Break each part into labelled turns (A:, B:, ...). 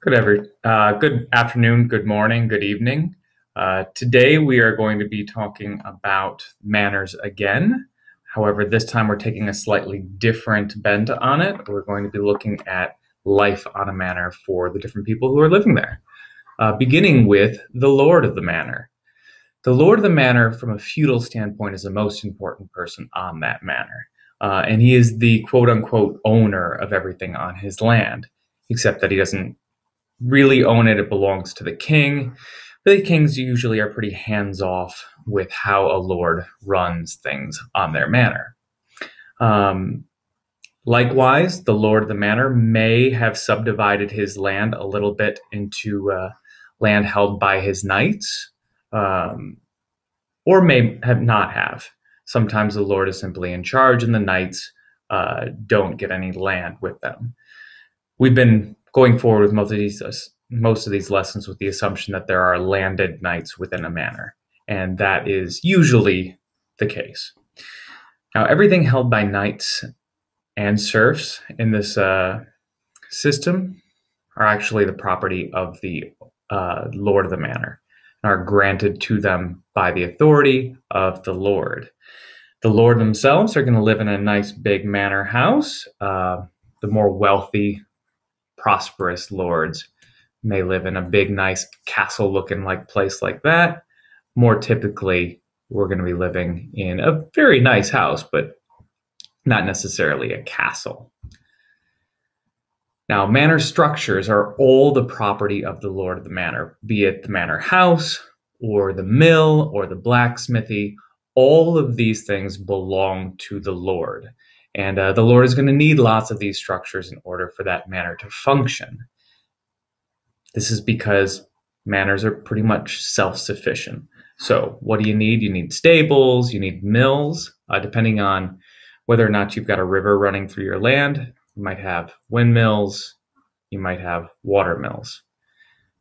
A: Good afternoon, good morning, good evening. Today we are going to be talking about manners again. However, this time we're taking a slightly different bent on it. We're going to be looking at life on a manor for the different people who are living there, beginning with the lord of the manor. The lord of the manor, from a feudal standpoint, is the most important person on that manor. And he is the quote unquote owner of everything on his land, except that he doesn't really own it. It belongs to the king. The kings usually are pretty hands off with how a lord runs things on their manor. Um, Likewise, the lord of the manor may have subdivided his land a little bit into land held by his knights, um, or may have not have. Sometimes the lord is simply in charge, and the knights don't get any land with them. We've been going forward with most of these lessons with the assumption that there are landed knights within a manor, and that is usually the case. Now, everything held by knights and serfs in this system are actually the property of the lord of the manor and are granted to them by the authority of the lord. The lord themselves are going to live in a nice big manor house. The more wealthy, prosperous lords may live in a big, nice castle looking like place like that. More typically, we're going to be living in a very nice house, but not necessarily a castle. Now, manor structures are all the property of the lord of the manor, be it the manor house or the mill or the blacksmithy. All of these things belong to the lord. And the lord is going to need lots of these structures in order for that manor to function. This is because manors are pretty much self-sufficient. So what do you need? You need stables, you need mills, depending on whether or not you've got a river running through your land. You might have windmills, you might have water mills.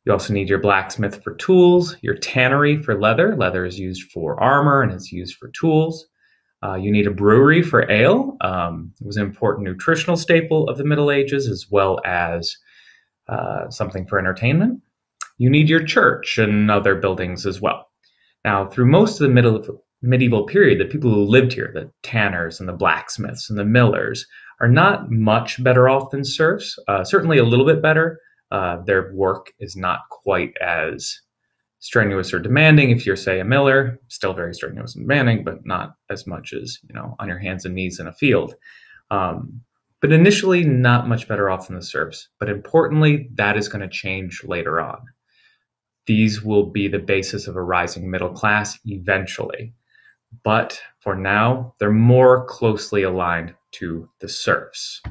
A: You also need your blacksmith for tools, your tannery for leather. Leather is used for armor and it's used for tools. You need a brewery for ale. It was an important nutritional staple of the Middle Ages, as well as something for entertainment. You need your church and other buildings as well. Now, through most of the medieval period, the people who lived here, the tanners and the blacksmiths and the millers, are not much better off than serfs, certainly a little bit better. Their work is not quite as strenuous or demanding. If you're, say, a miller, still very strenuous and demanding, but not as much as, on your hands and knees in a field. But initially, not much better off than the serfs. But importantly, that is going to change later on. These will be the basis of a rising middle class eventually. But for now, they're more closely aligned to the serfs.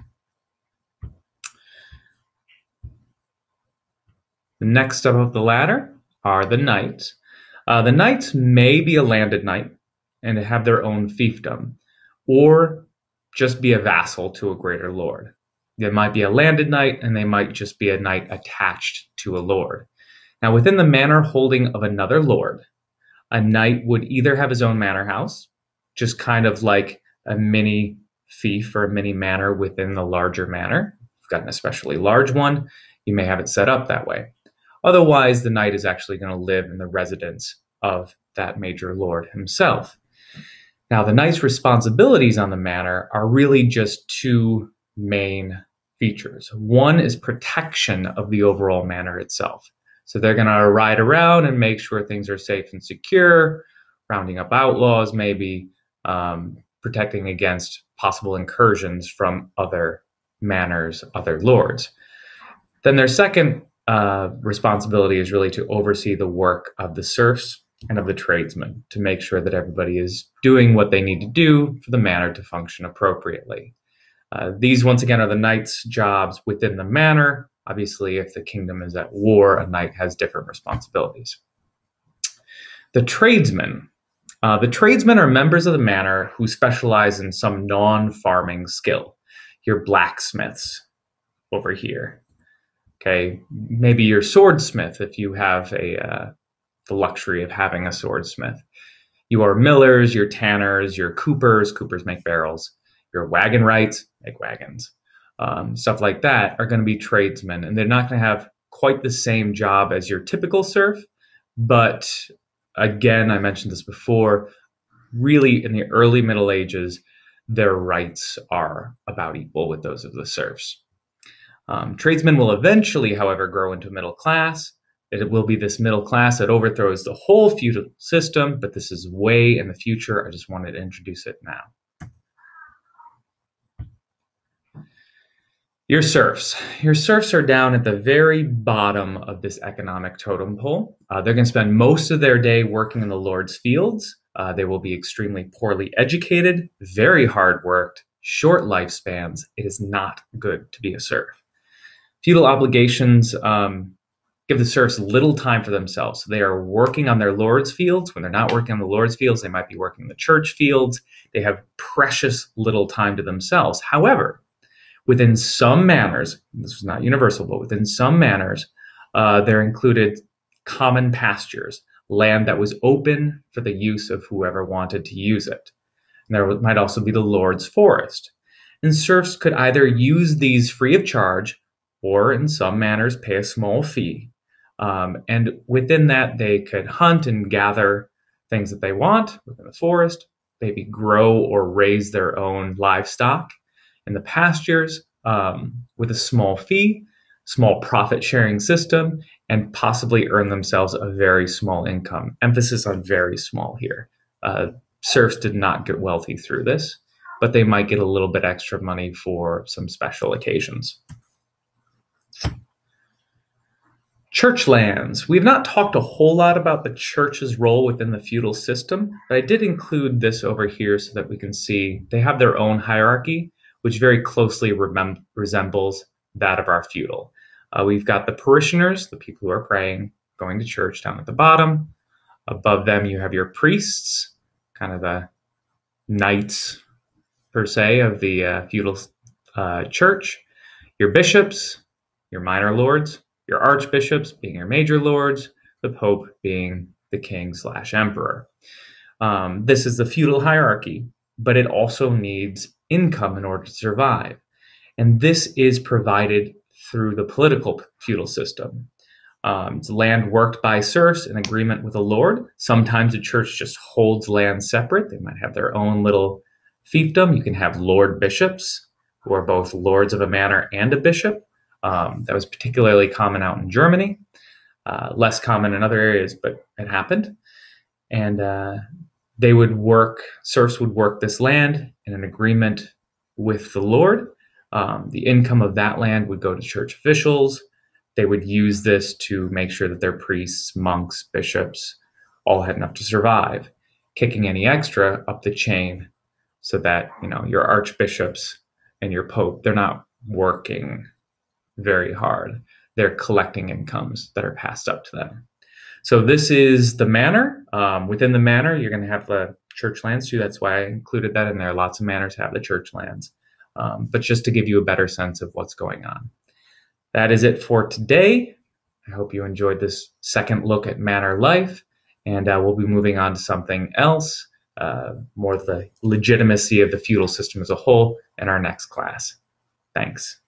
A: The next step up the ladder are the knights. The knights may be a landed knight and have their own fiefdom, or just be a vassal to a greater lord. They might be a landed knight, and they might just be a knight attached to a lord. Now, within the manor holding of another lord, a knight would either have his own manor house, just kind of like a mini fief or a mini manor within the larger manor. If you've got an especially large one, you may have it set up that way. Otherwise, the knight is actually going to live in the residence of that major lord himself. Now, the knight's responsibilities on the manor are really just two main features. One is protection of the overall manor itself. So they're going to ride around and make sure things are safe and secure, rounding up outlaws, maybe protecting against possible incursions from other manors, other lords. Then their second responsibility is really to oversee the work of the serfs and of the tradesmen, to make sure that everybody is doing what they need to do for the manor to function appropriately. These, once again, are the knight's jobs within the manor. Obviously, if the kingdom is at war, a knight has different responsibilities. The tradesmen. The tradesmen are members of the manor who specialize in some non-farming skill. Your blacksmiths over here. Okay, maybe your swordsmith if you have the luxury of having a swordsmith. Your millers, your tanners, your coopers. Coopers make barrels. Your wagon wrights make wagons. Stuff like that are going to be tradesmen, and they're not going to have quite the same job as your typical serf, but again, I mentioned this before, really in the early Middle Ages, their rights are about equal with those of the serfs. Tradesmen will eventually, however, grow into a middle class. It will be this middle class that overthrows the whole feudal system, but this is way in the future. I just wanted to introduce it now. Your serfs. Your serfs are down at the very bottom of this economic totem pole. They're going to spend most of their day working in the Lord's fields. They will be extremely poorly educated, very hard worked, short lifespans. It is not good to be a serf. Feudal obligations give the serfs little time for themselves. So they are working on their Lord's fields. When they're not working on the Lord's fields, they might be working in the church fields. They have precious little time to themselves. However, within some manors, this is not universal, but within some manors, there included common pastures, land that was open for the use of whoever wanted to use it. And there might also be the Lord's forest. And serfs could either use these free of charge or in some manors pay a small fee. And within that, they could hunt and gather things that they want within the forest, maybe grow or raise their own livestock in the pastures with a small fee, small profit sharing system, and possibly earn themselves a very small income. Emphasis on very small here. Serfs did not get wealthy through this, but they might get a little bit extra money for some special occasions. Church lands. We've not talked a whole lot about the church's role within the feudal system, but I did include this over here so that we can see they have their own hierarchy, which very closely resembles that of our feudal. We've got the parishioners, the people who are praying, going to church down at the bottom. Above them, you have your priests, kind of the knights, per se, of the feudal church. Your bishops, your minor lords, your archbishops being your major lords, the pope being the king/emperor. This is the feudal hierarchy, but it also needs income in order to survive. And this is provided through the political feudal system. It's land worked by serfs in agreement with a lord. Sometimes the church just holds land separate. They might have their own little fiefdom. You can have lord bishops, who are both lords of a manor and a bishop. That was particularly common out in Germany, less common in other areas, but it happened. And they would work, serfs would work this land in an agreement with the Lord. The income of that land would go to church officials. They would use this to make sure that their priests, monks, bishops all had enough to survive, kicking any extra up the chain so that, your archbishops and your pope, they're not working very hard. They're collecting incomes that are passed up to them. So this is the manor. Within the manor, you're going to have the church lands too. That's why I included that in there. Lots of manors have the church lands. But just to give you a better sense of what's going on. That is it for today. I hope you enjoyed this second look at manor life. And we'll be moving on to something else, more of the legitimacy of the feudal system as a whole in our next class. Thanks.